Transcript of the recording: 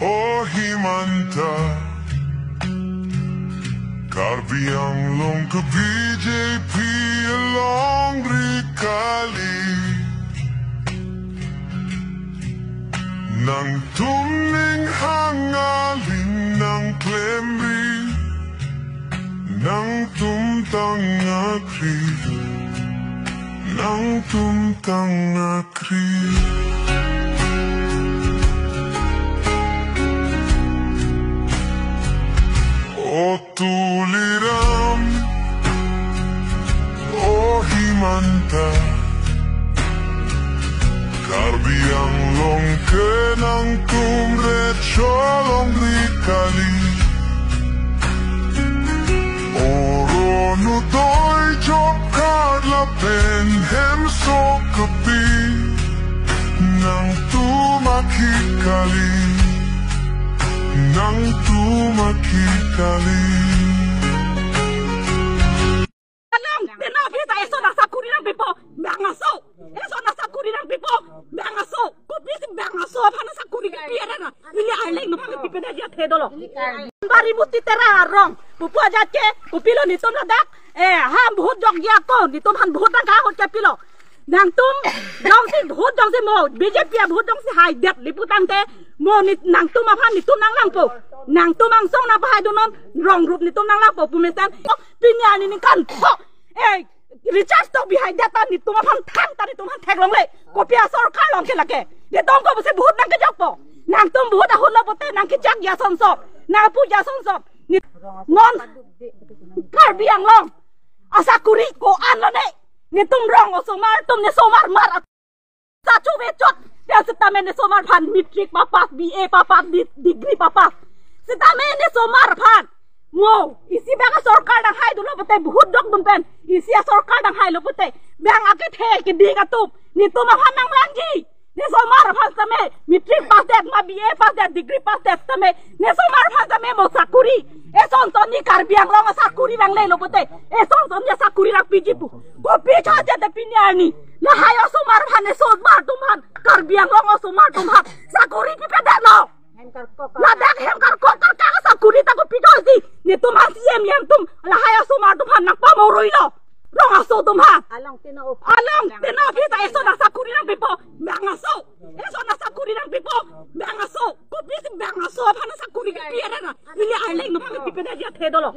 Oh Himanta Karbiang long ke BJP along Rikali Nang tumning hangaling nang klemri Nang tumtang akri Nang tumtang akri O tuliram O Himanta Karbiang long kenang kumret sholong rikali Oro nu doi job card la pen hem so kapi Nang tumakikali Nang tumakikali Alang, tena kita eso nasa kuri ng pipo, bangaso. Eso nasa kuri ng pipo, bangaso. Kupisi bangaso, apa nasa kuri ng piera na. Ini aling no pang pipe na dia tedolo. Bari buti terarong. Pupu aja ke, pupilo nitum nadak. Ham buhut jog dia ko, nitum han buhut ang kahot ke pilo. Nang tum, jong si buhut jong si mo, BJP buhut jong si haidet liputang te. Mo nit nang tum apa nitum nang langpo. Nang tum ang song na pahay donon, wrong group nitum nang langpo pumisan. Pinya ni kan. Richard stock behind that ni tum apa thang tadi tum han thek long le. Kopia sarkar long ke lake. Dia tong ko bose buhut nang ke jokpo. Nang tum buhut ahul la bote nang ke jak ya son sok. Nang pu ya son sok. Ni non Karbiang long. Asa kuri ko an la ne. Ni tum rong o somar tum ne somar mar. Sa chu ve chot. Dia setamen ne somar phan matric papas BA papas degree papas. Setamen ne somar phan. Wow, isi bang sarkar dang hai dulu bote buhut dok dumpen. Isi sarkar dang hai lo bote. Bang ake the ke ding atup. Ni tum apa nang lanji. Ni somar phan same matric pass that ma BA pass that degree pass that same. Ni somar phan same mo sakuri. Eson ton ni Karbiang long sakuri bang le lo bote. Eson ton ni sakuri rak pijipu. Ko picha je de pinyani. La hai somar phan ne somar tumhan. Karbiang long somar tumhan. Sakuri pi pedak lo. Ladak hem kar kotor ka sakuri ta ko pijo si. Ni tumhan siem yang tum la hai somar tumhan nak pa mo roilo. Rong aso tumha. Along tena pita eso na sakuri nang pipo. Bangaso. Eso na sakuri nang pipo. Bangaso. Ko pisi bangaso pa na sakuri ka piera na. Ili aling no pa pipe na dia tedolo.